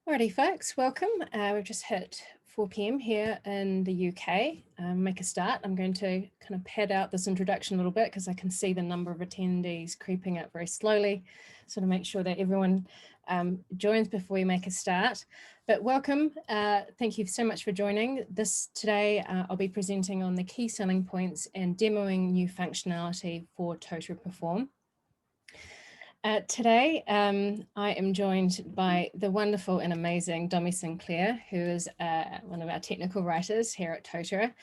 Alrighty folks, welcome. We've just hit 4 p.m. here in the UK. Make a start. I'm going to kind of pad out this introduction a little bit because I can see the number of attendees creeping up very slowly. So to make sure that everyone joins before we make a start. But welcome, thank you so much for joining. Today I'll be presenting on the key selling points and demoing new functionality for Totara Perfrom. Today, I am joined by the wonderful and amazing Domi Sinclair, who is one of our technical writers here at Totara.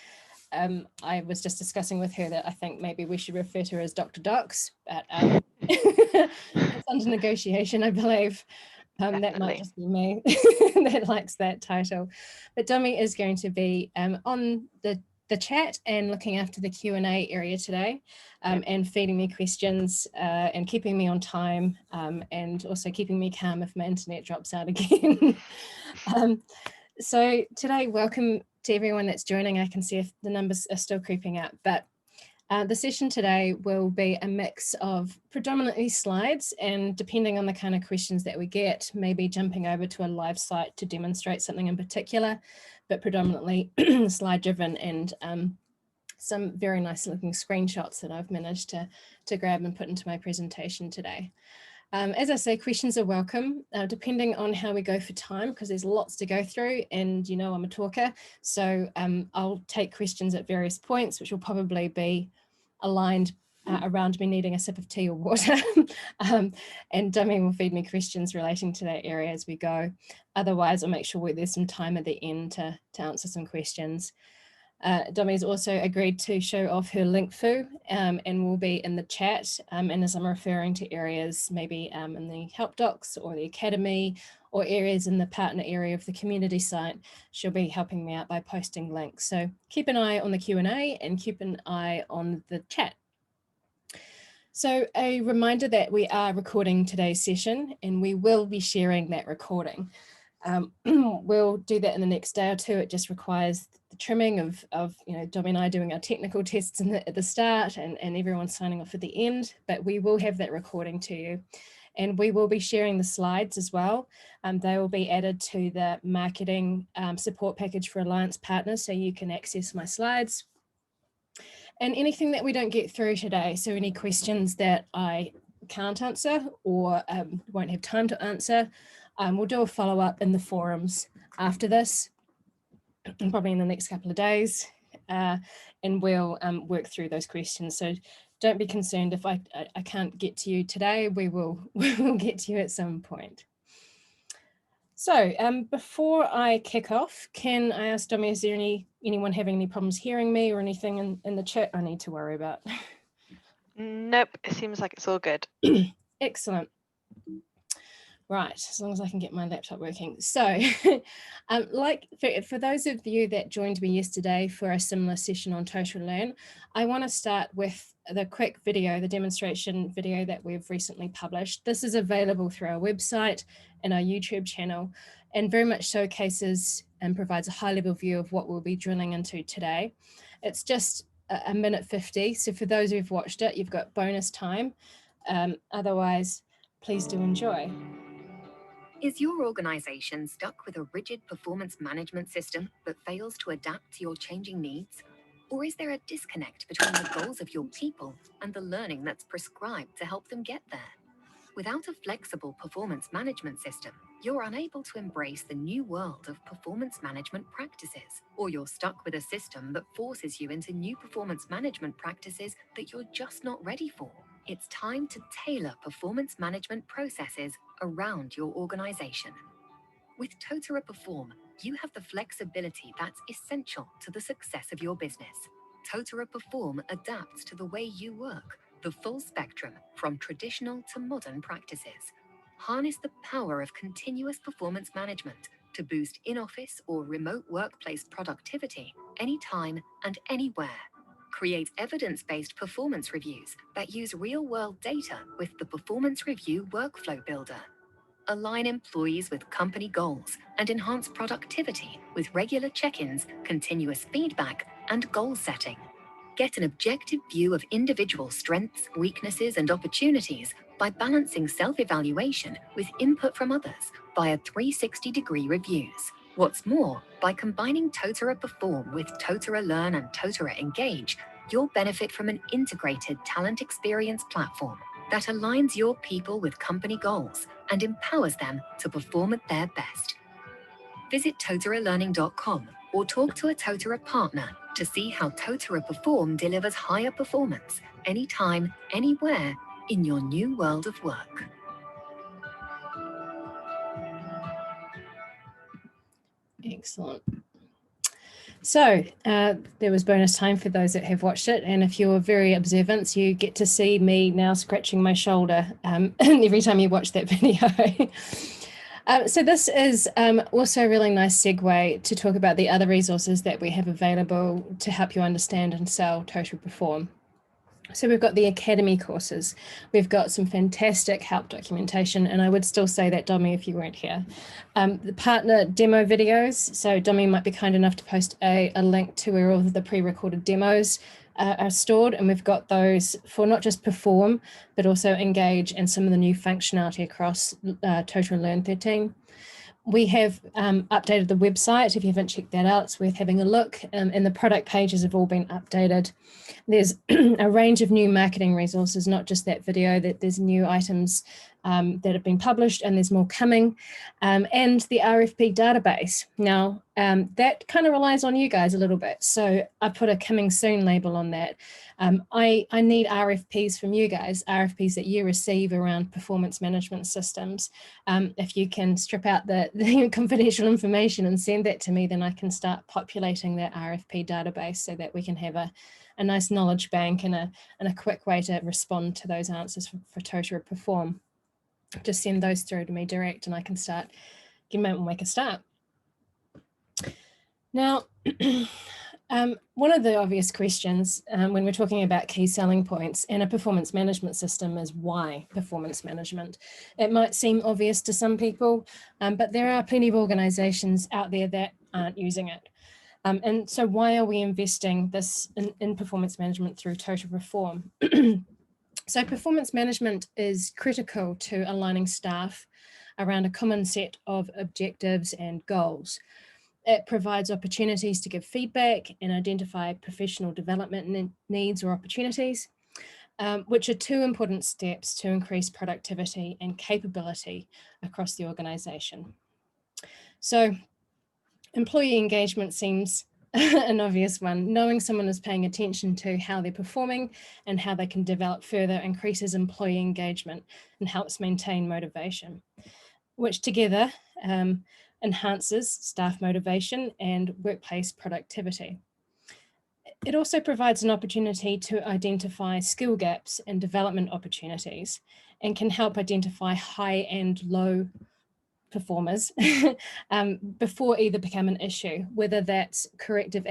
I was just discussing with her that I think maybe we should refer to her as Dr. Docs, but it's under negotiation, I believe. That might just be me that likes that title. But Domi is going to be on the chat and looking after the Q&A area today, and feeding me questions and keeping me on time, and also keeping me calm if my internet drops out again. So today, welcome to everyone that's joining. I can see if the numbers are still creeping up, but the session today will be a mix of predominantly slides, and depending on the kind of questions that we get, maybe jumping over to a live site to demonstrate something in particular, but predominantly slide driven, and some very nice looking screenshots that I've managed to grab and put into my presentation today. As I say, questions are welcome, depending on how we go for time, because there's lots to go through, and you know I'm a talker, so I'll take questions at various points, which will probably be aligned around me needing a sip of tea or water, and Dummy will feed me questions relating to that area as we go. Otherwise, I'll make sure there's some time at the end to answer some questions. Domi's also agreed to show off her link foo, and will be in the chat, and as I'm referring to areas maybe in the help docs or the academy, or areas in the partner area of the community site, she'll be helping me out by posting links. So keep an eye on the Q&A and keep an eye on the chat. So a reminder that we are recording today's session, and we will be sharing that recording. We'll do that in the next day or two. It just requires the trimming of Domi and I doing our technical tests at the start, and everyone signing off at the end, but we will have that recording to you. And we will be sharing the slides as well. They will be added to the marketing support package for Alliance partners, so you can access my slides. And anything that we don't get through today, so any questions that I can't answer or won't have time to answer, we'll do a follow-up in the forums after this, probably in the next couple of days, and we'll work through those questions. So don't be concerned if I can't get to you today. We will get to you at some point. So before I kick off, can I ask Domi, is there anyone having any problems hearing me or anything in the chat I need to worry about? Nope, it seems like it's all good. Excellent. Right, as long as I can get my laptop working. So like for those of you that joined me yesterday for a similar session on Totara Learn, I want to start with the quick video, the demonstration video that we've recently published. This is available through our website and our YouTube channel, and very much showcases and provides a high-level view of what we'll be drilling into today. It's just a minute 50, so for those who've watched it, you've got bonus time. Otherwise, please do enjoy. Is your organization stuck with a rigid performance management system that fails to adapt to your changing needs? Or is there a disconnect between the goals of your people and the learning that's prescribed to help them get there? Without a flexible performance management system, you're unable to embrace the new world of performance management practices, or you're stuck with a system that forces you into new performance management practices that you're just not ready for. It's time to tailor performance management processes around your organization. With Totara Perfrom, you have the flexibility that's essential to the success of your business. Totara Perfrom adapts to the way you work, the full spectrum from traditional to modern practices. Harness the power of continuous performance management to boost in-office or remote workplace productivity anytime and anywhere. Create evidence-based performance reviews that use real-world data with the Performance Review Workflow Builder. Align employees with company goals and enhance productivity with regular check-ins, continuous feedback, and goal setting. Get an objective view of individual strengths, weaknesses, and opportunities by balancing self-evaluation with input from others via 360-degree reviews. What's more, by combining Totara Perfrom with Totara Learn and Totara Engage, you'll benefit from an integrated talent experience platform that aligns your people with company goals and empowers them to perform at their best. Visit totaralearning.com or talk to a Totara partner to see how Totara Perfrom delivers higher performance anytime, anywhere in your new world of work. Excellent. So there was bonus time for those that have watched it, and if you're very observant, you get to see me now scratching my shoulder every time you watch that video. So this is also a really nice segue to talk about the other resources that we have available to help you understand and sell Totara Perfrom. So we've got the Academy courses, we've got some fantastic help documentation, and I would still say that, Domi, if you weren't here. The partner demo videos, so Domi might be kind enough to post a link to where all of the pre-recorded demos are stored, and we've got those for not just Perfrom, but also Engage and some of the new functionality across Totara Learn 13. We have updated the website. If you haven't checked that out, it's worth having a look, and the product pages have all been updated. There's a range of new marketing resources, not just that video, that there's new items that have been published, and there's more coming, and the RFP database. Now, that kind of relies on you guys a little bit. So I put a coming soon label on that. I need RFPs from you guys, RFPs that you receive around performance management systems. If you can strip out the confidential information and send that to me, then I can start populating that RFP database so that we can have a nice knowledge bank and a quick way to respond to those answers for Totara Perfrom. Just send those through to me direct and I can start, make a start. Now, one of the obvious questions when we're talking about key selling points in a performance management system is why performance management? It might seem obvious to some people, but there are plenty of organizations out there that aren't using it. And so why are we investing this in performance management through Totara Perfrom? So performance management is critical to aligning staff around a common set of objectives and goals. It provides opportunities to give feedback and identify professional development needs or opportunities, which are two important steps to increase productivity and capability across the organization. So employee engagement seems an obvious one. Knowing someone is paying attention to how they're performing and how they can develop further increases employee engagement and helps maintain motivation, which together enhances staff motivation and workplace productivity. It also provides an opportunity to identify skill gaps and development opportunities and can help identify high and low performers before either become an issue, whether that's corrective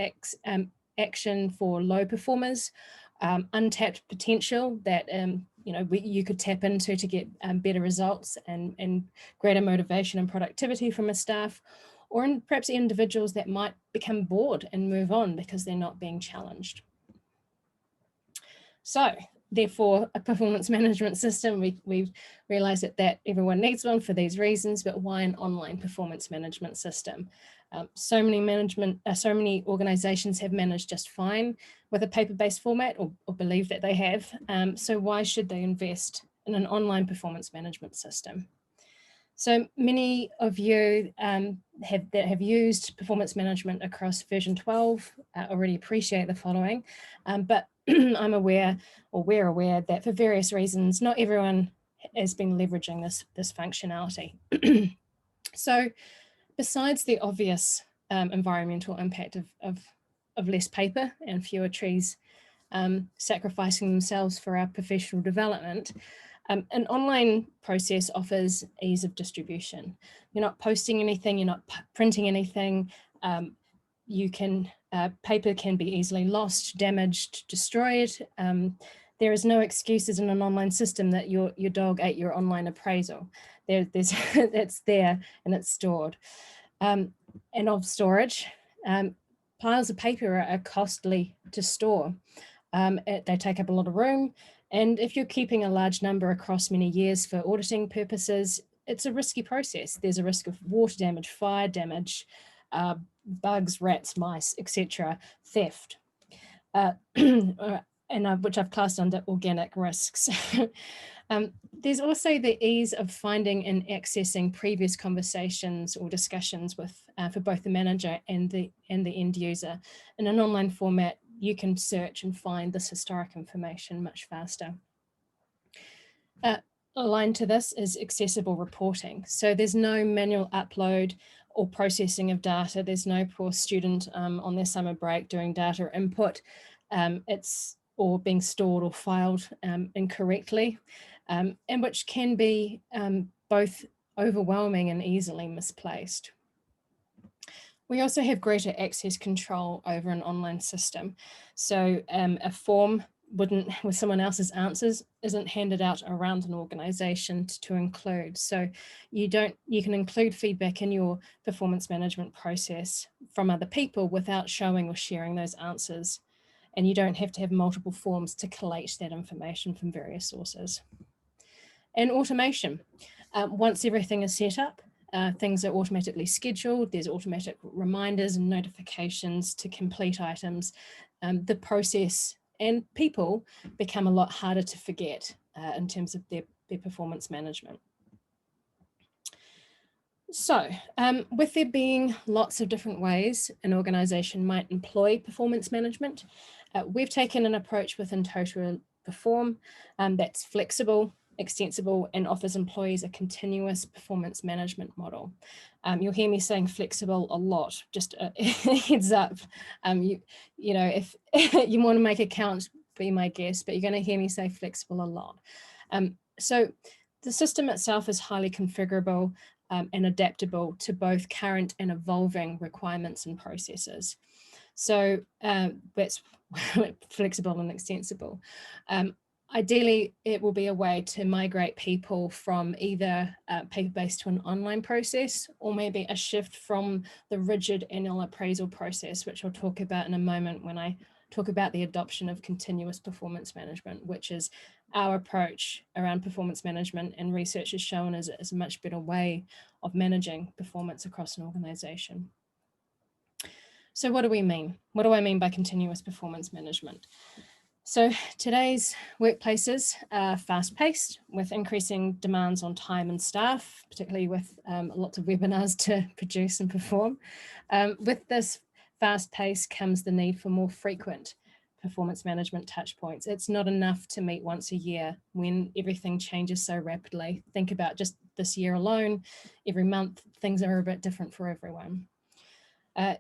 action for low performers, untapped potential that you could tap into to get better results and greater motivation and productivity from a staff, or perhaps individuals that might become bored and move on because they're not being challenged. So therefore, a performance management system, we've realized that everyone needs one for these reasons, but why an online performance management system? So many organizations have managed just fine with a paper-based format or believe that they have. So why should they invest in an online performance management system? So many of you that have used performance management across version 12 already appreciate the following, but I'm aware, or we're aware, that for various reasons, not everyone has been leveraging this functionality. So besides the obvious environmental impact of less paper and fewer trees sacrificing themselves for our professional development, an online process offers ease of distribution. You're not posting anything, you're not printing anything. Paper can be easily lost, damaged, destroyed. There is no excuses in an online system that your dog ate your online appraisal. It's there and it's stored. And of storage, piles of paper are costly to store. They take up a lot of room. And if you're keeping a large number across many years for auditing purposes, it's a risky process. There's a risk of water damage, fire damage, bugs, rats, mice, etc., theft, which I've classed under organic risks. There's also the ease of finding and accessing previous conversations or discussions with for both the manager and the end user. In an online format, you can search and find this historic information much faster. Aligned to this is accessible reporting. So there's no manual upload or processing of data. There's no poor student on their summer break doing data input. It's or being stored or filed incorrectly, and which can be both overwhelming and easily misplaced. We also have greater access control over an online system. So a form with someone else's answers isn't handed out around an organization to include. So you can include feedback in your performance management process from other people without showing or sharing those answers. And you don't have to have multiple forms to collate that information from various sources. And automation. Once everything is set up, things are automatically scheduled. There's automatic reminders and notifications to complete items. The process and people become a lot harder to forget in terms of their performance management. So with there being lots of different ways an organisation might employ performance management, we've taken an approach within Totara Perfrom that's flexible, extensible, and offers employees a continuous performance management model. You'll hear me saying flexible a lot, just a heads up. You know, if you want to make a count, be my guest, but you're going to hear me say flexible a lot. So the system itself is highly configurable and adaptable to both current and evolving requirements and processes. So that's flexible and extensible. Ideally, it will be a way to migrate people from either paper-based to an online process, or maybe a shift from the rigid annual appraisal process, which I'll talk about in a moment when I talk about the adoption of continuous performance management, which is our approach around performance management, and research has shown is a much better way of managing performance across an organization. So what do we mean? What do I mean by continuous performance management? So today's workplaces are fast-paced with increasing demands on time and staff, particularly with lots of webinars to produce and perform. With this fast pace comes the need for more frequent performance management touch points. It's not enough to meet once a year when everything changes so rapidly. Think about just this year alone, every month, things are a bit different for everyone.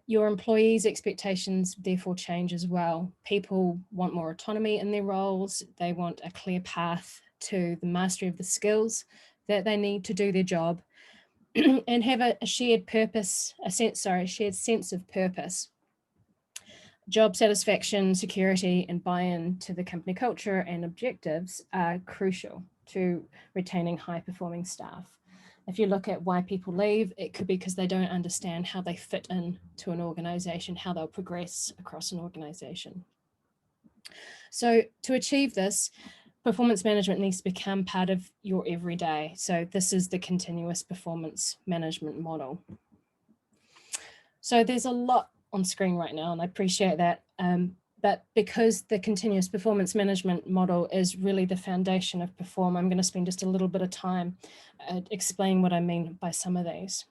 Your employees' expectations therefore change as well. People want more autonomy in their roles. They want a clear path to the mastery of the skills that they need to do their job, and have a shared purpose, shared sense of purpose. Job satisfaction, security, and buy-in to the company culture and objectives are crucial to retaining high-performing staff. If you look at why people leave, it could be because they don't understand how they fit in to an organization, how they'll progress across an organization. So to achieve this, performance management needs to become part of your everyday. So this is the continuous performance management model. So there's a lot on screen right now, and I appreciate that. But because the continuous performance management model is really the foundation of Perfrom, I'm going to spend just a little bit of time explaining what I mean by some of these.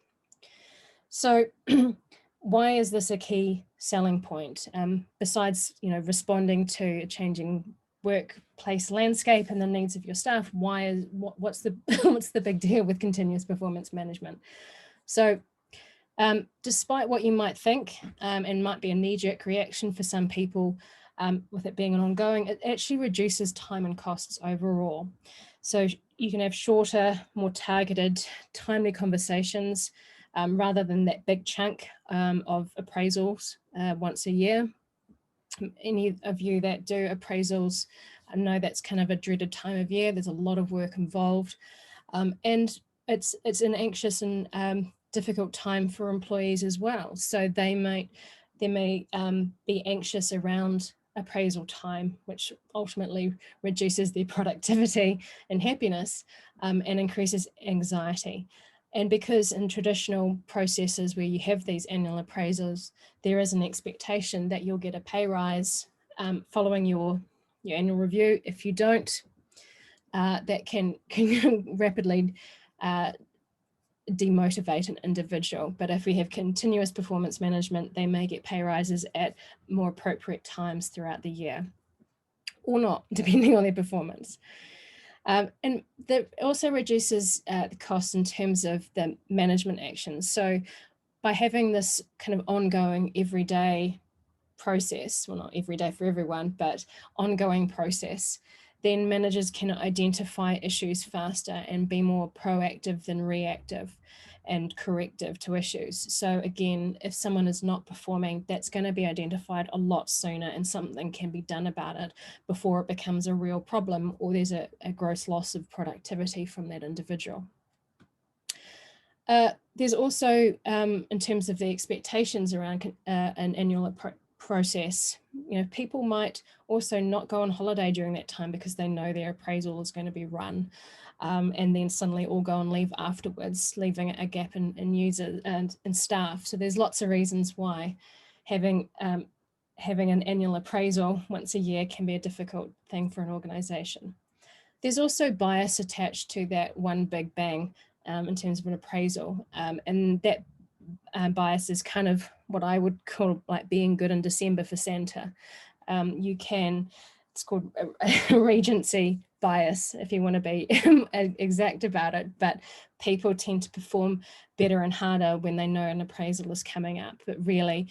So why is this a key selling point? Besides, responding to a changing workplace landscape and the needs of your staff, what's the what's the big deal with continuous performance management? So despite what you might think, and might be a knee-jerk reaction for some people, with it being an ongoing, it actually reduces time and costs overall. So you can have shorter, more targeted, timely conversations rather than that big chunk of appraisals once a year. Any of you that do appraisals know that's kind of a dreaded time of year. There's a lot of work involved, and it's an anxious and difficult time for employees as well. So they may be anxious around appraisal time, which ultimately reduces their productivity and happiness, and increases anxiety. And because in traditional processes where you have these annual appraisals, there is an expectation that you'll get a pay rise following your annual review. If you don't, that can rapidly demotivate an individual. But if we have continuous performance management, they may get pay rises at more appropriate times throughout the year, or not, depending on their performance. And that also reduces the cost in terms of the management actions. So by having this kind of ongoing everyday process, well, not every day for everyone, but ongoing process, then managers can identify issues faster and be more proactive than reactive and corrective to issues. So again, if someone is not performing, that's going to be identified a lot sooner and something can be done about it before it becomes a real problem or there's a gross loss of productivity from that individual. There's also, in terms of the expectations around an annual process, people might also not go on holiday during that time because they know their appraisal is going to be run, and then suddenly all go on leave afterwards, leaving a gap in users and staff. So there's lots of reasons why having an annual appraisal once a year can be a difficult thing for an organization. There's also bias attached to that one big bang in terms of an appraisal, and that bias is kind of what I would call like being good in December for Santa. It's called a regency bias if you want to be exact about it, but people tend to perform better and harder when they know an appraisal is coming up. But really,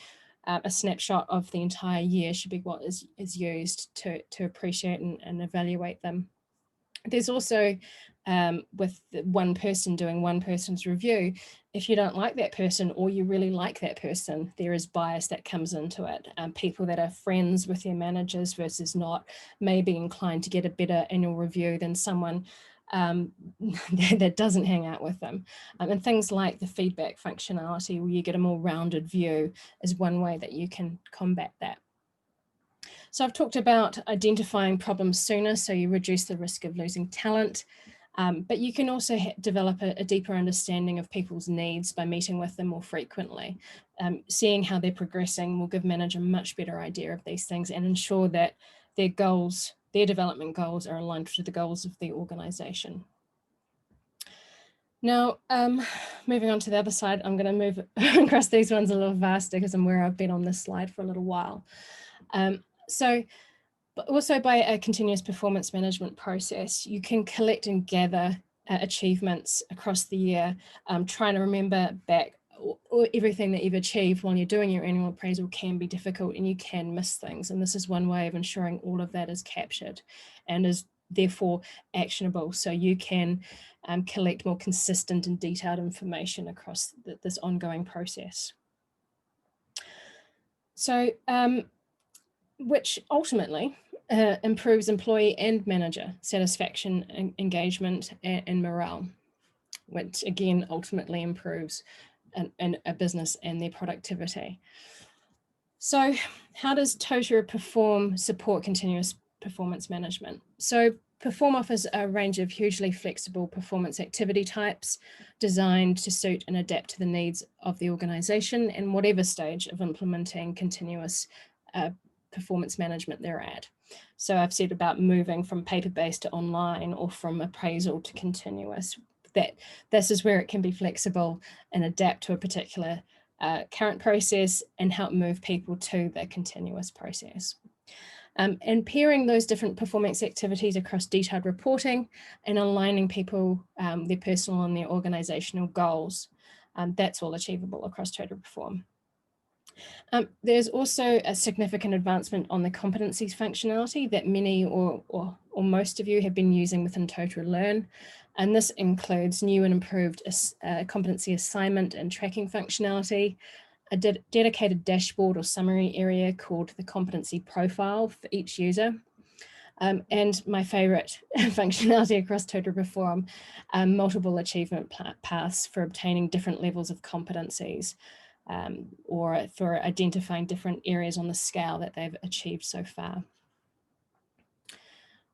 a snapshot of the entire year should be what is used to appreciate and evaluate them. There's also, with one person doing one person's review, if you don't like that person or you really like that person, there is bias that comes into it. People that are friends with their managers versus not may be inclined to get a better annual review than someone that doesn't hang out with them. And things like the feedback functionality, where you get a more rounded view, is one way that you can combat that. So I've talked about identifying problems sooner, so you reduce the risk of losing talent, but you can also develop a deeper understanding of people's needs by meeting with them more frequently. Seeing how they're progressing will give managers a much better idea of these things and ensure that their goals, their development goals, are aligned to the goals of the organisation. Now, moving on to the other side, I'm going to move across these ones a little faster because I'm where I've been on this slide for a little while. So also by a continuous performance management process, you can collect and gather achievements across the year, trying to remember back everything that you've achieved while you're doing your annual appraisal can be difficult and you can miss things. And this is one way of ensuring all of that is captured and is therefore actionable. So you can collect more consistent and detailed information across this ongoing process. So, which ultimately improves employee and manager satisfaction, engagement, and morale, which again ultimately improves a business and their productivity. So how does Totara Perfrom support continuous performance management? So Perfrom offers a range of hugely flexible performance activity types designed to suit and adapt to the needs of the organization and whatever stage of implementing continuous performance management they're at. So I've said about moving from paper-based to online or from appraisal to continuous, that this is where it can be flexible and adapt to a particular current process and help move people to the continuous process. And pairing those different performance activities across detailed reporting and aligning people, their personal and their organizational goals, that's all achievable across Totara Perfrom. There's also a significant advancement on the competencies functionality that many or most of you have been using within Totara Learn. And this includes new and improved competency assignment and tracking functionality, a dedicated dashboard or summary area called the competency profile for each user. And my favorite functionality across Totara Perfrom, multiple achievement paths for obtaining different levels of competencies. or for identifying different areas on the scale that they've achieved so far.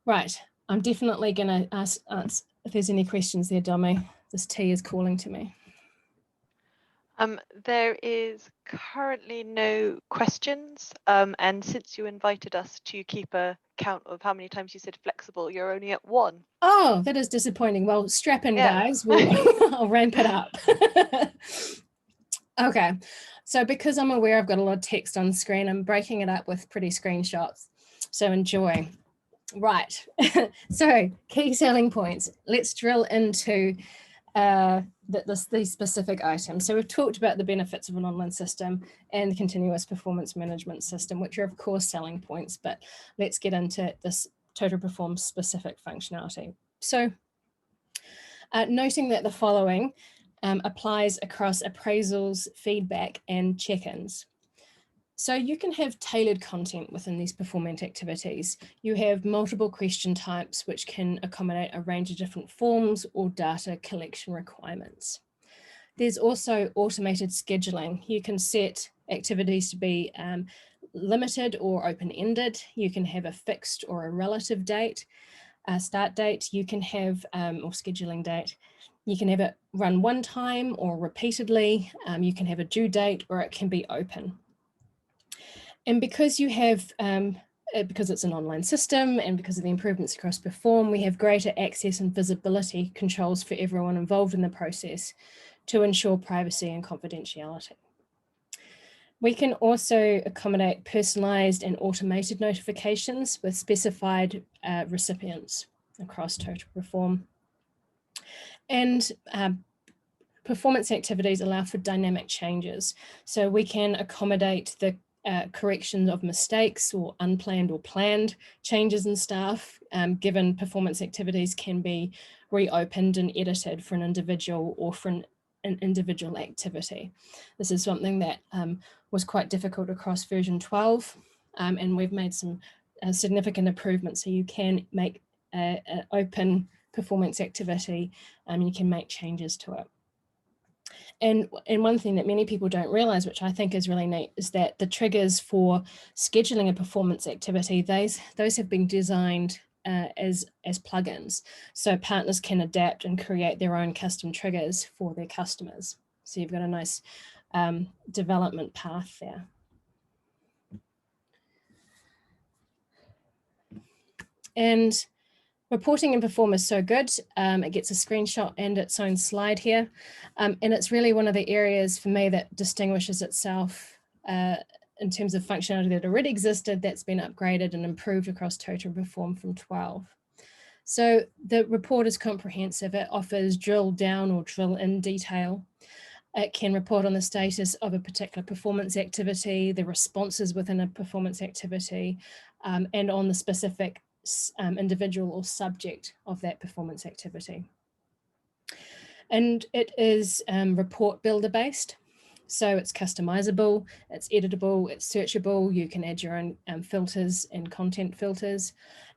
Right, I'm definitely going to ask if there's any questions there, Domi. This tea is calling to me. There is currently no questions, and since you invited us to keep a count of how many times you said flexible, you're only at 1. Oh, that is disappointing. Well, strap in, Yeah. guys. I'll ramp it up. Okay, so because I'm aware I've got a lot of text on screen, I'm breaking it up with pretty screenshots. So enjoy. Right, so key selling points. Let's drill into these specific items. So we've talked about the benefits of an online system and the continuous performance management system, which are of course selling points, but let's get into this Totara Perfrom specific functionality. So noting that the following applies across appraisals, feedback, and check-ins. So you can have tailored content within these performance activities. You have multiple question types, which can accommodate a range of different forms or data collection requirements. There's also automated scheduling. You can set activities to be limited or open-ended. You can have a fixed or a relative date, start date. You can have, or scheduling date. You can have it run one time or repeatedly. You can have a due date, or it can be open. And because you have, because it's an online system and because of the improvements across Perfrom, we have greater access and visibility controls for everyone involved in the process to ensure privacy and confidentiality. We can also accommodate personalized and automated notifications with specified recipients across Totara Perfrom. And performance activities allow for dynamic changes. So we can accommodate the corrections of mistakes or unplanned or planned changes in staff, given performance activities can be reopened and edited for an individual or for an individual activity. This is something that was quite difficult across version 12, and we've made some significant improvements. So you can make an open performance activity, you can make changes to it. And one thing that many people don't realize, which I think is really neat, is that the triggers for scheduling a performance activity, those have been designed as plugins. So partners can adapt and create their own custom triggers for their customers. So you've got a nice development path there. And reporting in Perfrom is so good. It gets a screenshot and its own slide here. And it's really one of the areas for me that distinguishes itself in terms of functionality that already existed, that's been upgraded and improved across Totara Perfrom from 12. So the report is comprehensive. It offers drill down or drill in detail. It can report on the status of a particular performance activity, the responses within a performance activity, and on the specific individual or subject of that performance activity. And it is report builder based. So it's customizable, it's editable, it's searchable. You can add your own filters and content filters.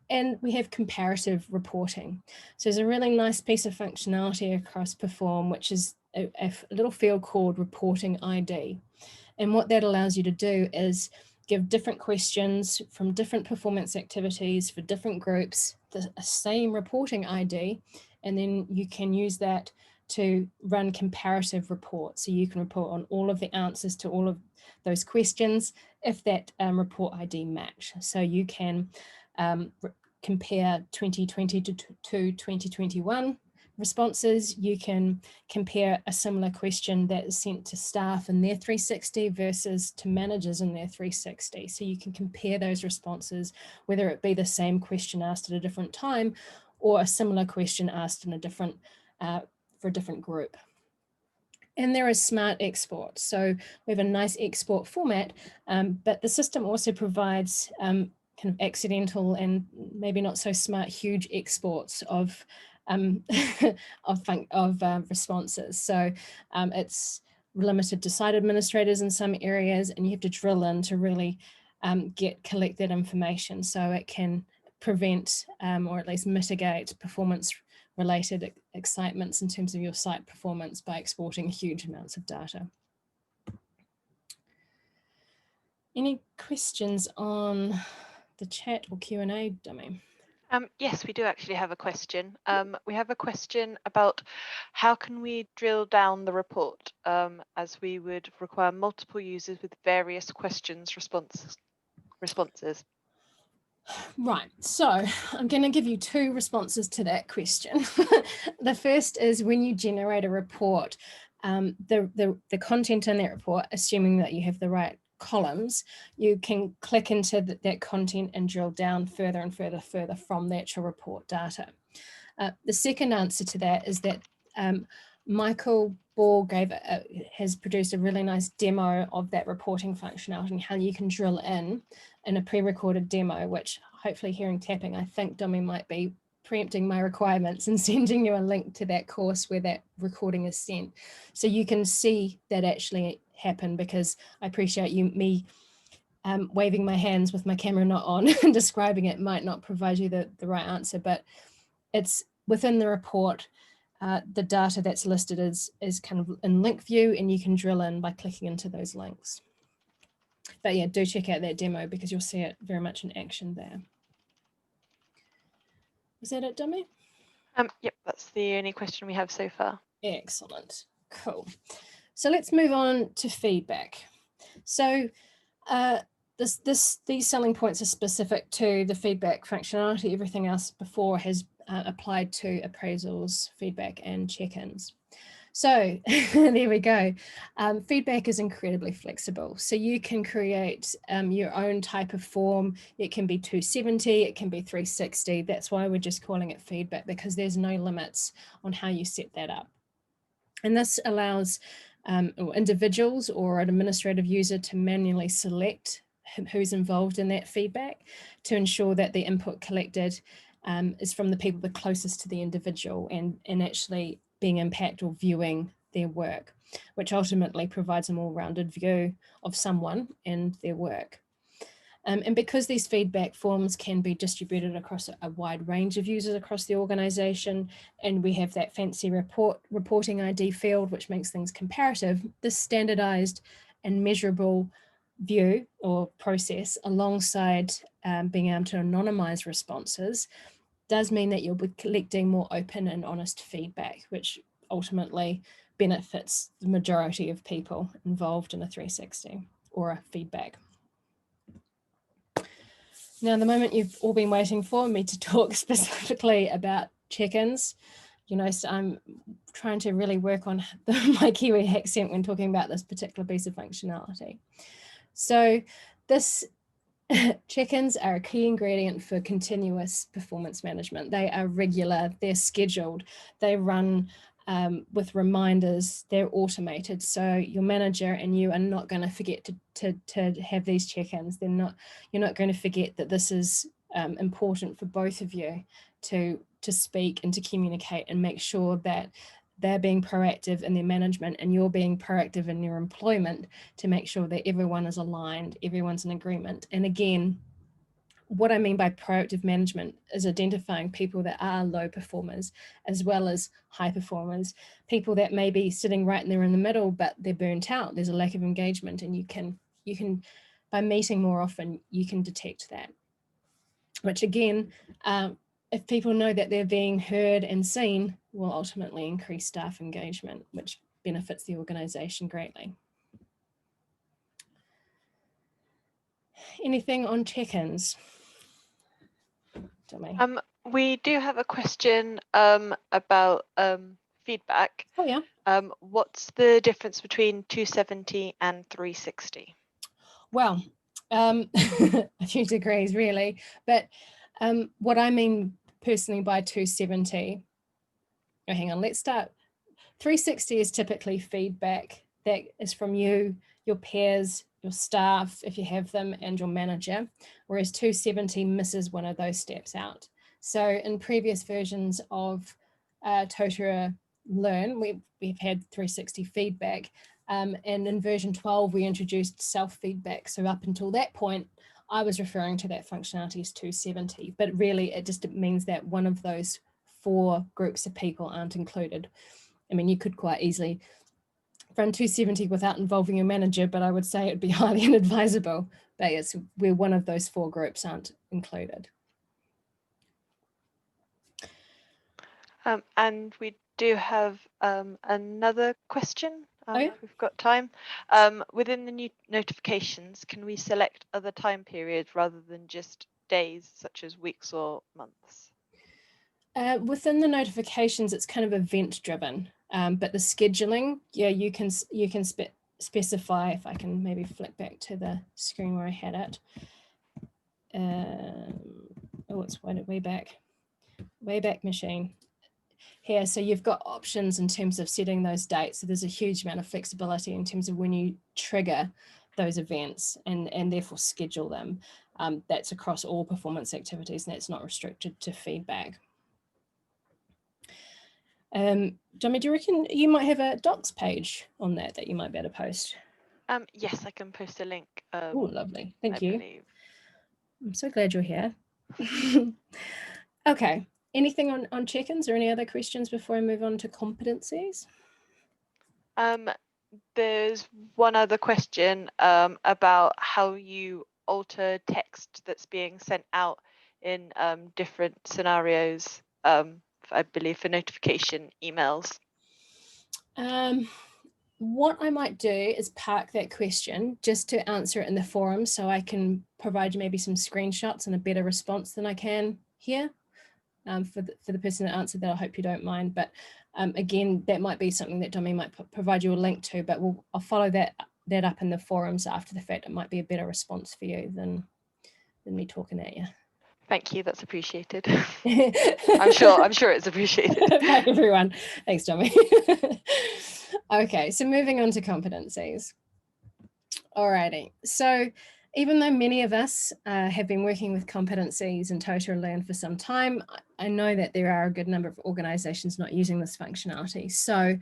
And we have comparative reporting. So there's a really nice piece of functionality across Perfrom, which is a little field called reporting ID. And what that allows you to do is give different questions from different performance activities for different groups, the same reporting ID, and then you can use that to run comparative reports. So you can report on all of the answers to all of those questions if that report ID match. So you can compare 2020 to 2021 responses. You can compare a similar question that is sent to staff in their 360 versus to managers in their 360. So you can compare those responses, whether it be the same question asked at a different time or a similar question asked in a different, for a different group. And there is smart export. So we have a nice export format, but the system also provides kind of accidental and maybe not so smart huge exports of responses. So it's limited to site administrators in some areas, and you have to drill in to really collect that information so it can prevent or at least mitigate performance related excitements in terms of your site performance by exporting huge amounts of data. Any questions on the chat or Q&A, Dummy? Yes, we do actually have a question. We have a question about how can we drill down the report, as we would require multiple users with various questions responses. Right, so I'm going to give you two responses to that question. The first is when you generate a report, the content in that report, assuming that you have the right columns, you can click into that content and drill down further and further from the actual report data. The second answer to that is that Michael Ball has produced a really nice demo of that reporting functionality and how you can drill in a pre-recorded demo, which hopefully hearing tapping, I think Dummy might be preempting my requirements and sending you a link to that course where that recording is sent. So you can see that actually happen, because I appreciate me waving my hands with my camera not on and describing it might not provide you the right answer, but it's within the report. The data that's listed is kind of in link view, and you can drill in by clicking into those links. But yeah, do check out that demo because you'll see it very much in action there. Is that it, Dummy? Yep, that's the only question we have so far. Excellent, cool. So let's move on to feedback. So these selling points are specific to the feedback functionality. Everything else before has applied to appraisals, feedback, and check-ins. So there we go. Feedback is incredibly flexible. So you can create your own type of form. It can be 270, it can be 360. That's why we're just calling it feedback, because there's no limits on how you set that up. And this allows individuals or an administrative user to manually select who's involved in that feedback to ensure that the input collected is from the people the closest to the individual and actually being impacted or viewing their work, which ultimately provides a more rounded view of someone and their work. And because these feedback forms can be distributed across a wide range of users across the organization, and we have that fancy reporting ID field, which makes things comparative, this standardized and measurable view or process alongside being able to anonymize responses does mean that you'll be collecting more open and honest feedback, which ultimately benefits the majority of people involved in a 360 or a feedback. Now, the moment you've all been waiting for me to talk specifically about check-ins, you know, so I'm trying to really work on my Kiwi accent when talking about this particular piece of functionality. So this check-ins are a key ingredient for continuous performance management. They are regular, they're scheduled, they run with reminders, they're automated. So your manager and you are not going to forget to have these check-ins. You're not going to forget that this is important for both of you to speak and to communicate and make sure that they're being proactive in their management and you're being proactive in your employment to make sure that everyone is aligned, everyone's in agreement. And again, what I mean by proactive management is identifying people that are low performers as well as high performers, people that may be sitting right there in the middle, but they're burnt out. There's a lack of engagement, and you can, by meeting more often, you can detect that. Which again, if people know that they're being heard and seen, will ultimately increase staff engagement, which benefits the organization greatly. Anything on check-ins? We do have a question about feedback. Oh yeah. What's the difference between 270 and 360? Well, a few degrees really, but what I mean personally by 270, oh, hang on, let's start. 360 is typically feedback that is from you, your peers, your staff, if you have them, and your manager, whereas 270 misses one of those steps out. So in previous versions of Totara Learn, we've had 360 feedback, and in version 12, we introduced self-feedback. So up until that point, I was referring to that functionality as 270, but really it just means that one of those 4 groups of people aren't included. I mean, you could quite easily run 270 without involving your manager, but I would say it'd be highly inadvisable, but it's where one of those 4 groups aren't included. And we do have another question, Oh, yeah? if we've got time. Within the new notifications, can we select other time periods rather than just days, such as weeks or months? Within the notifications, it's kind of event driven, but the scheduling, yeah, you can specify, if I can maybe flick back to the screen where I had it. Oh, it's way back machine here. So you've got options in terms of setting those dates. So there's a huge amount of flexibility in terms of when you trigger those events and therefore schedule them. That's across all performance activities, and that's not restricted to feedback. Tommy, do you reckon you might have a docs page on that you might be able to post? Yes, I can post a link. Oh, lovely. Thank you. believe. I'm so glad you're here. Okay. Anything on check-ins or any other questions before I move on to competencies? There's one other question about how you alter text that's being sent out in different scenarios, I believe for notification emails. What I might do is park that question just to answer it in the forum, so I can provide you maybe some screenshots and a better response than I can here. For the person that answered that, I hope you don't mind. But again, that might be something that Domi might provide you a link to, but I'll follow that up in the forums after the fact. It might be a better response for you than me talking at you. Thank you, that's appreciated. I'm sure it's appreciated. Bye everyone. Thanks, Domi. Okay, so moving on to competencies. Alrighty, so even though many of us have been working with competencies in Totara Learn for some time, I know that there are a good number of organisations not using this functionality. So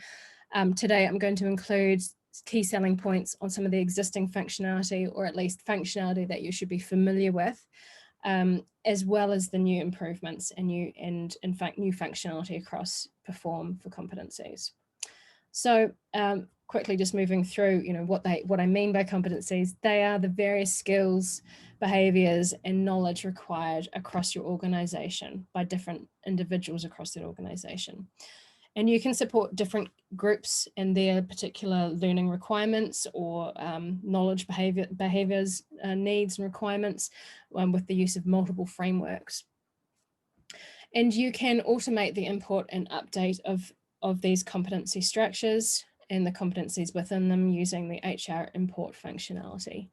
today I'm going to include key selling points on some of the existing functionality, or at least functionality that you should be familiar with, as well as the new improvements and new functionality across Perform for competencies. So quickly just moving through, what I mean by competencies. They are the various skills, behaviors, and knowledge required across your organization by different individuals across that organization. And you can support different groups and their particular learning requirements or knowledge behaviors, needs and requirements with the use of multiple frameworks. And you can automate the import and update of these competency structures and the competencies within them using the HR import functionality.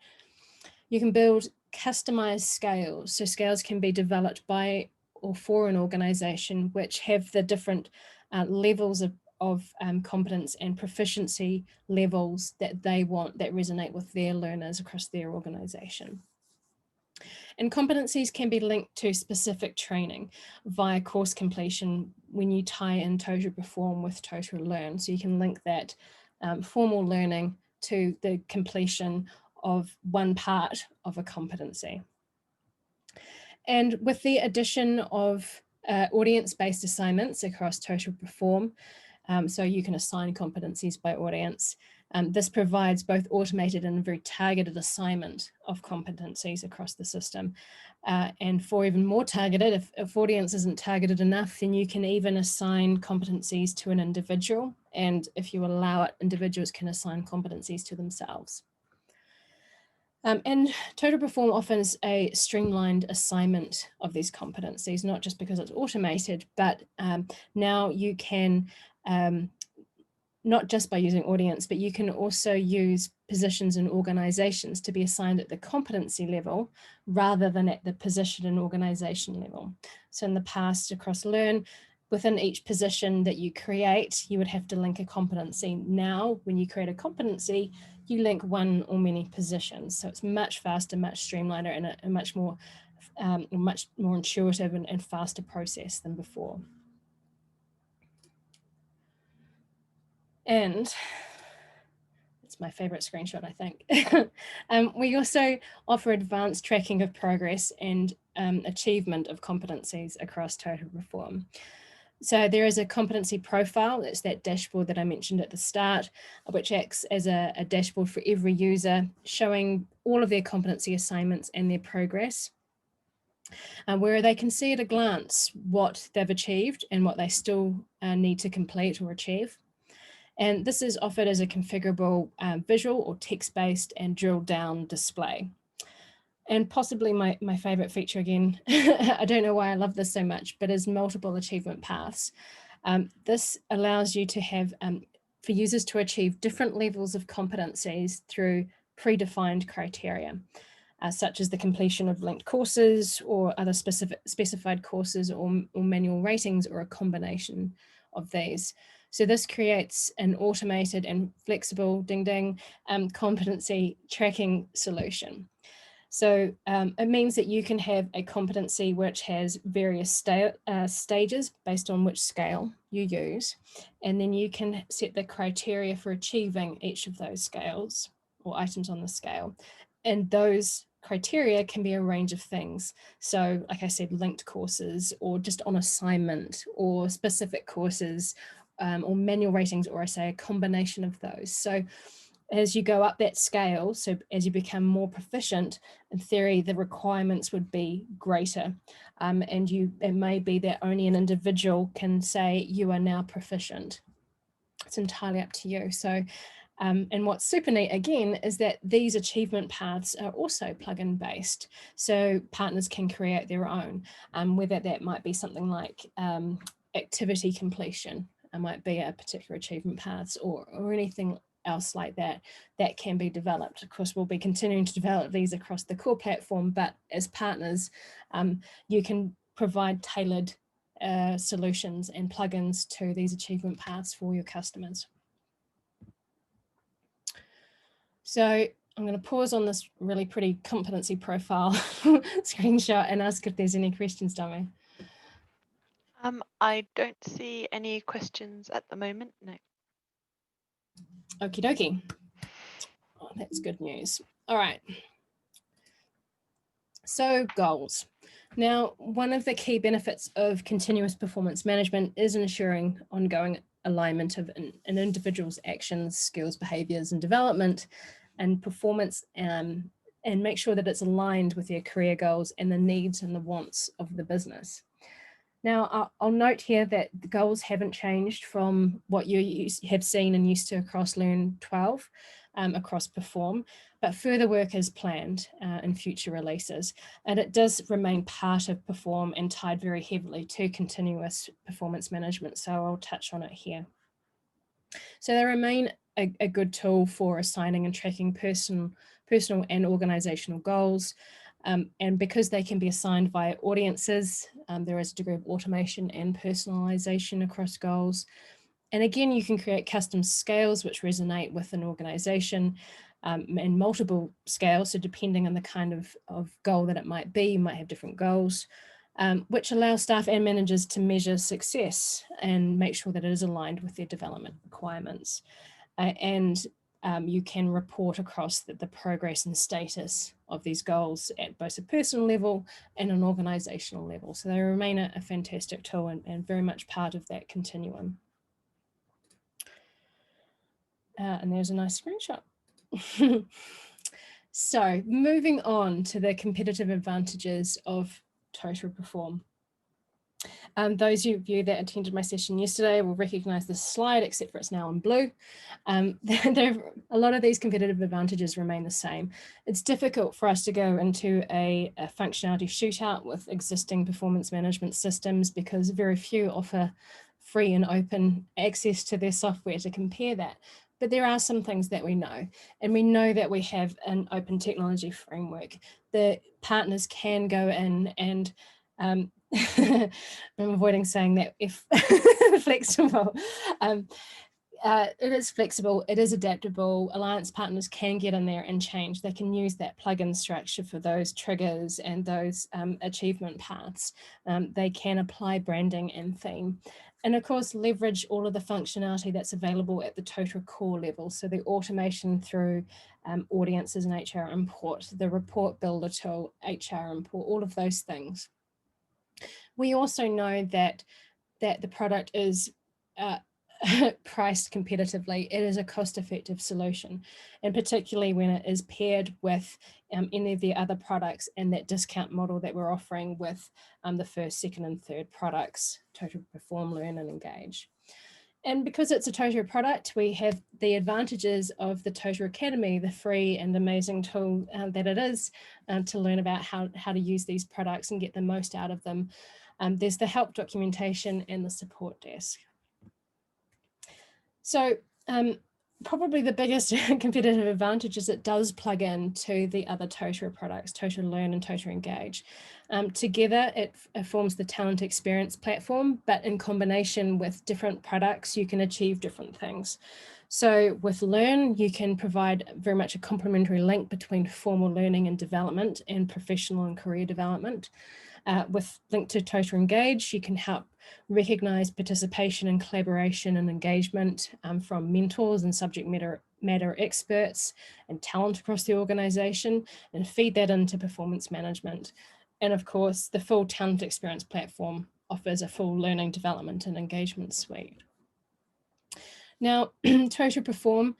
You can build customized scales. So scales can be developed by or for an organization which have the different levels of competence and proficiency levels that they want, that resonate with their learners across their organization. And competencies can be linked to specific training via course completion when you tie in Totara Perform with Totara Learn. So you can link that formal learning to the completion of one part of a competency. And with the addition of audience-based assignments across Totara Perform, so you can assign competencies by audience. This provides both automated and very targeted assignment of competencies across the system. And for even more targeted, if audience isn't targeted enough, then you can even assign competencies to an individual. And if you allow it, individuals can assign competencies to themselves. And Totara Perform offers a streamlined assignment of these competencies, not just because it's automated, but now you can, not just by using audience, but you can also use positions in organizations to be assigned at the competency level rather than at the position and organization level. So in the past across Learn, within each position that you create, you would have to link a competency. Now, when you create a competency, you link one or many positions. So it's much faster, much streamlined, and a much more intuitive and faster process than before. And it's my favorite screenshot, I think. We also offer advanced tracking of progress and achievement of competencies across Totara Perform. So there is a competency profile. It's that dashboard that I mentioned at the start, which acts as a dashboard for every user, showing all of their competency assignments and their progress, where they can see at a glance what they've achieved and what they still need to complete or achieve. And this is offered as a configurable visual or text-based and drill down display. And possibly my favorite feature again, I don't know why I love this so much, but is multiple achievement paths. This allows you to have, for users to achieve different levels of competencies through predefined criteria, such as the completion of linked courses or other specified courses or manual ratings, or a combination of these. So this creates an automated and flexible competency tracking solution. So it means that you can have a competency which has various stages based on which scale you use, and then you can set the criteria for achieving each of those scales or items on the scale. And those criteria can be a range of things. So like I said, linked courses, or just on assignment, or specific courses, or manual ratings, or I say a combination of those. So as you go up that scale, so as you become more proficient, in theory, the requirements would be greater. And it may be that only an individual can say you are now proficient. It's entirely up to you. So, and what's super neat again is that these achievement paths are also plugin based. So partners can create their own, whether that might be something like activity completion. It might be a particular achievement paths, or anything else like that can be developed. Of course, we'll be continuing to develop these across the core platform, but as partners, you can provide tailored solutions and plugins to these achievement paths for your customers. So I'm going to pause on this really pretty competency profile screenshot and ask if there's any questions, Dami. I don't see any questions at the moment, no. Okie dokie. Oh, that's good news. All right. So goals. Now, one of the key benefits of continuous performance management is ensuring ongoing alignment of an individual's actions, skills, behaviors, and development and performance, and make sure that it's aligned with their career goals and the needs and the wants of the business. Now, I'll note here that the goals haven't changed from what you have seen and used to across Learn 12, across Perform, but further work is planned in future releases. And it does remain part of Perform and tied very heavily to continuous performance management. So I'll touch on it here. So they remain a good tool for assigning and tracking personal and organizational goals. And because they can be assigned via audiences, there is a degree of automation and personalization across goals. And again, you can create custom scales which resonate with an organization, and multiple scales. So depending on the kind of goal that it might be, you might have different goals, which allow staff and managers to measure success and make sure that it is aligned with their development requirements. And you can report across the progress and status of these goals at both a personal level and an organizational level. So they remain a fantastic tool and very much part of that continuum. And there's a nice screenshot. So moving on to the competitive advantages of Totara Perfrom. Those of you that attended my session yesterday will recognize this slide, except for it's now in blue. A lot of these competitive advantages remain the same. It's difficult for us to go into a functionality shootout with existing performance management systems because very few offer free and open access to their software to compare that. But there are some things that we know, and we know that we have an open technology framework. The partners can go in and I'm avoiding saying that if flexible. It is flexible, it is adaptable. Alliance partners can get in there and change. They can use that plugin structure for those triggers and those achievement paths. They can apply branding and theme. And of course, leverage all of the functionality that's available at the Totara core level. So the automation through audiences and HR import, the report builder tool, HR import, all of those things. We also know that that the product is priced competitively. It is a cost-effective solution, and particularly when it is paired with any of the other products and that discount model that we're offering with the first, second, and third products, Totara Perfrom, Learn, and Engage. And because it's a Totara product, we have the advantages of the Totara Academy, the free and amazing tool that it is to learn about how to use these products and get the most out of them. There's the help documentation and the support desk. So probably the biggest competitive advantage is it does plug in to the other Totara products, Totara Learn and Totara Engage. Together, it forms the talent experience platform, but in combination with different products, you can achieve different things. So with Learn, you can provide very much a complementary link between formal learning and development and professional and career development. With Link to Totara Engage, you can help recognize participation and collaboration and engagement from mentors and subject matter experts and talent across the organization, and feed that into performance management. And of course, the full talent experience platform offers a full learning, development, and engagement suite. Now, Totara Perfrom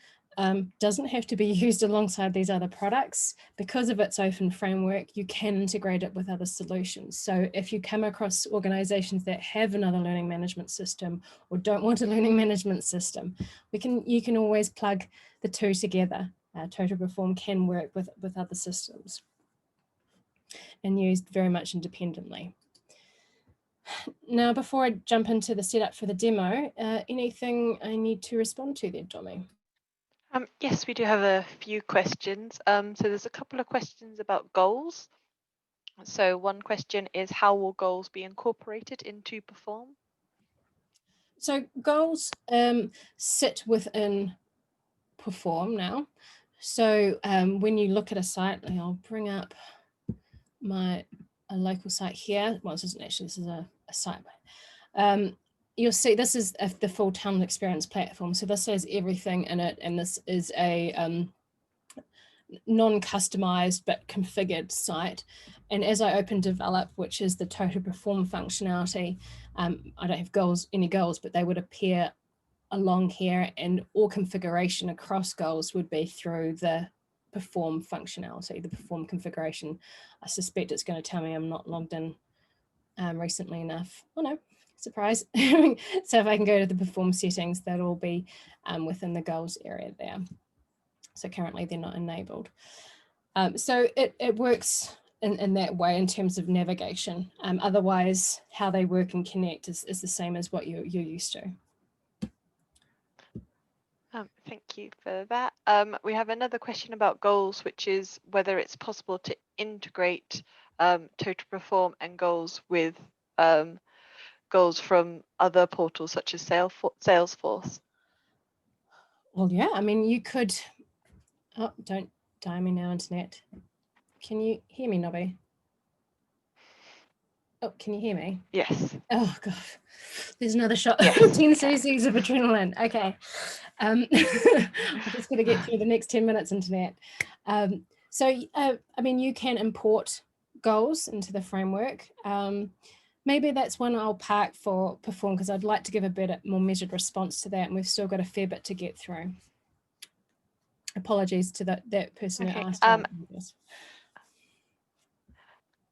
doesn't have to be used alongside these other products. Because of its open framework, you can integrate it with other solutions. So if you come across organizations that have another learning management system or don't want a learning management system, you can always plug the two together. Totara Perfrom can work with other systems and used very much independently. Now, before I jump into the setup for the demo, anything I need to respond to there, Domi? Yes, we do have a few questions. So there's a couple of questions about goals. So one question is, how will goals be incorporated into Perfrom? So goals sit within Perfrom now. So when you look at a site, I'll bring up a local site here. Well, this isn't actually, this is a site. You'll see this is the full talent experience platform. So this has everything in it, and this is a non-customized but configured site. And as I open develop, which is the Totara Perfrom functionality, I don't have any goals, but they would appear along here, and all configuration across goals would be through the Perfrom functionality, the Perfrom configuration. I suspect it's going to tell me I'm not logged in recently enough. Oh no, surprise. So if I can go to the Perfrom settings, that'll all be within the goals area there. So currently they're not enabled. So it works in that way in terms of navigation. Otherwise, how they work and connect is the same as what you're used to. Thank you for that. We have another question about goals, which is whether it's possible to integrate Totara Perfrom and goals with goals from other portals such as Salesforce. Well, yeah, I mean, you could. Oh, don't die me now, internet. Can you hear me, Nobby? Oh, can you hear me? Yes. Oh, God. There's another shot. Yes, 10 cc's of adrenaline. Okay. I'm just going to get through the next 10 minutes, internet. So, I mean, you can import goals into the framework. Maybe that's one I'll park for Perfrom, because I'd like to give a better, more measured response to that. And we've still got a fair bit to get through. Apologies to that person who asked.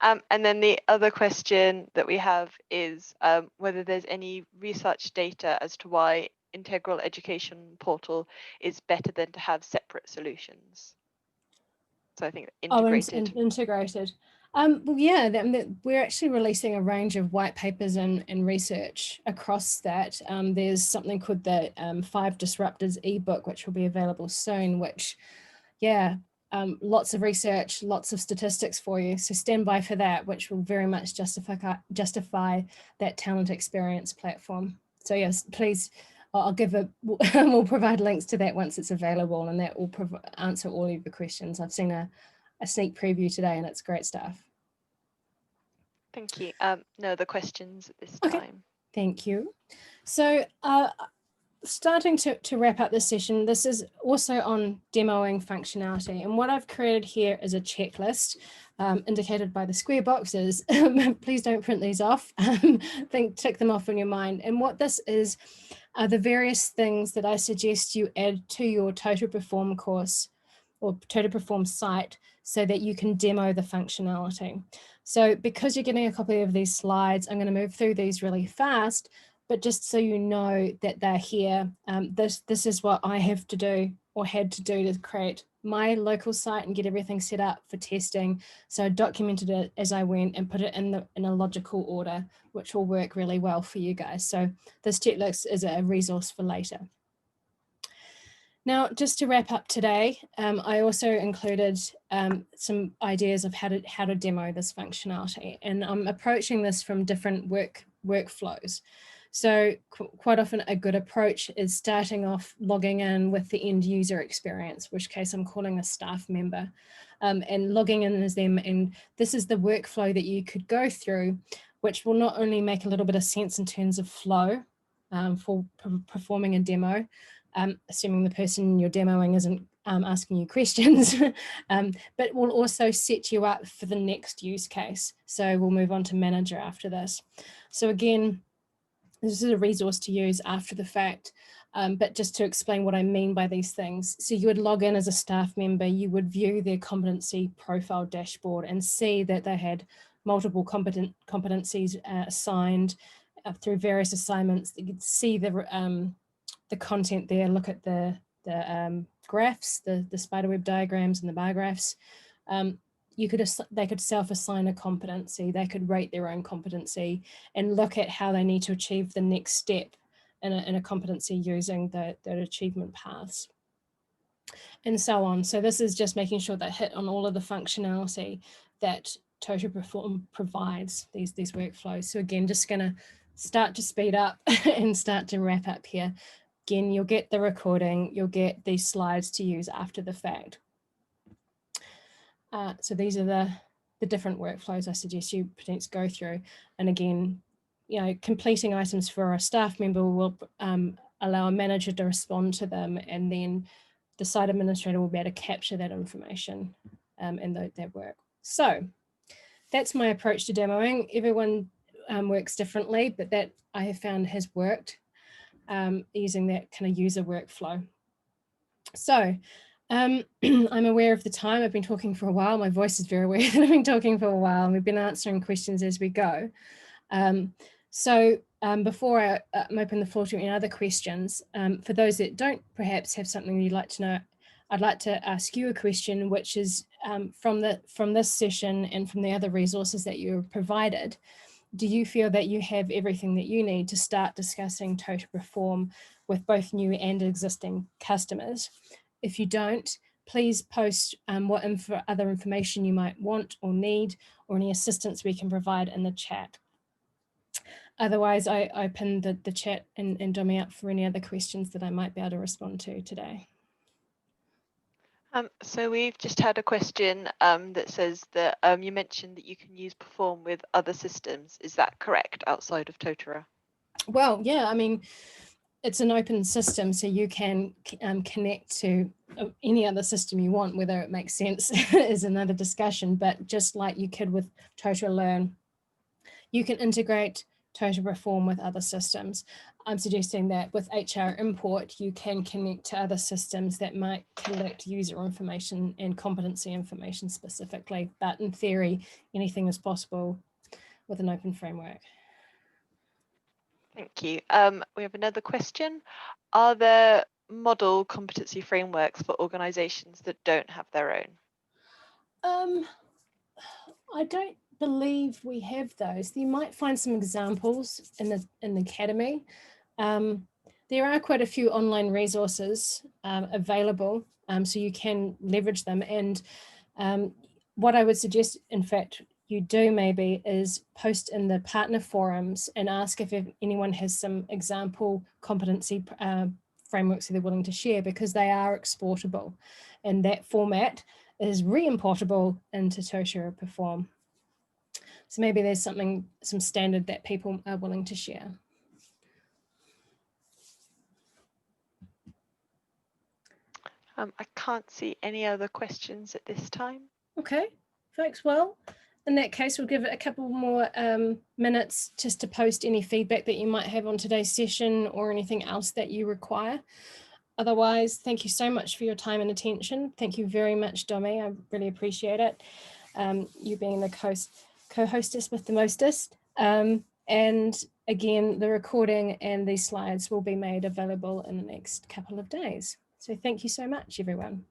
And then the other question that we have is whether there's any research data as to why Integral Education Portal is better than to have separate solutions. So I think integrated. Oh, integrated. Well, yeah, we're actually releasing a range of white papers and research across that. There's something called the 5 Disruptors ebook, which will be available soon, which, yeah, lots of research, lots of statistics for you. So stand by for that, which will very much justify that talent experience platform. So yes, please, we'll provide links to that once it's available, and that will answer all of the questions. I've seen a sneak preview today, and it's great stuff. Thank you. No other questions at this time. Thank you. So starting to wrap up this session, this is also on demoing functionality. And what I've created here is a checklist indicated by the square boxes. Please don't print these off. Tick them off in your mind. And what this is are the various things that I suggest you add to your Totara Perfrom course or Totara Perfrom site so that you can demo the functionality. So because you're getting a copy of these slides, I'm going to move through these really fast, but just so you know that they're here, this is what I have to do or had to do to create my local site and get everything set up for testing. So I documented it as I went and put it in a logical order, which will work really well for you guys. So this checklist is a resource for later. Now, just to wrap up today, I also included some ideas of how to demo this functionality, and I'm approaching this from different workflows. So quite often a good approach is starting off logging in with the end user experience, which case I'm calling a staff member, and logging in as them. And this is the workflow that you could go through, which will not only make a little bit of sense in terms of flow for performing a demo, assuming the person you're demoing isn't asking you questions, but will also set you up for the next use case. So we'll move on to manager after this. So again, this is a resource to use after the fact, but just to explain what I mean by these things. So you would log in as a staff member, you would view their competency profile dashboard and see that they had multiple competencies assigned through various assignments. You could see the content there, look at the graphs, the spiderweb diagrams and the bar graphs. They could self-assign a competency, they could rate their own competency and look at how they need to achieve the next step in a competency using the achievement paths and so on. So this is just making sure they hit on all of the functionality that Totara Perfrom provides, these workflows. So again, just gonna start to speed up and start to wrap up here. Again, you'll get the recording, you'll get these slides to use after the fact. So these are the different workflows I suggest you potentially go through. And again, you know, completing items for a staff member will allow a manager to respond to them, and then the site administrator will be able to capture that information and that work. So that's my approach to demoing. Everyone works differently, but that I have found has worked using that kind of user workflow. So I'm aware of the time. I've been talking for a while. My voice is very weird. I've been talking for a while and we've been answering questions as we go. Before I open the floor to any other questions, for those that don't perhaps have something you'd like to know, I'd like to ask you a question, which is from this session and from the other resources that you provided. Do you feel that you have everything that you need to start discussing Totara Perfrom with both new and existing customers? If you don't, please post what other information you might want or need, or any assistance we can provide in the chat. Otherwise, I open the chat and dummy up for any other questions that I might be able to respond to today. So we've just had a question that says that you mentioned that you can use Perfrom with other systems. Is that correct, outside of Totara? Well, yeah, I mean, it's an open system, so you can connect to any other system you want. Whether it makes sense is another discussion, but just like you could with Totara Learn, you can integrate Totara Perfrom with other systems. I'm suggesting that with HR import, you can connect to other systems that might collect user information and competency information specifically, but in theory, anything is possible with an open framework. Thank you. We have another question. Are there model competency frameworks for organizations that don't have their own? I don't believe we have those. You might find some examples in the academy. There are quite a few online resources available, so you can leverage them. And what I would suggest, in fact, you do maybe is post in the partner forums and ask if anyone has some example competency frameworks that they're willing to share, because they are exportable, and that format is re-importable into Totara Perfrom. So maybe there's some standard that people are willing to share. I can't see any other questions at this time. Okay, folks, well, in that case, we'll give it a couple more minutes just to post any feedback that you might have on today's session or anything else that you require. Otherwise, thank you so much for your time and attention. Thank you very much, Domi. I really appreciate it. You being the co-hostess with the mostest. And again, the recording and these slides will be made available in the next couple of days. So thank you so much, everyone.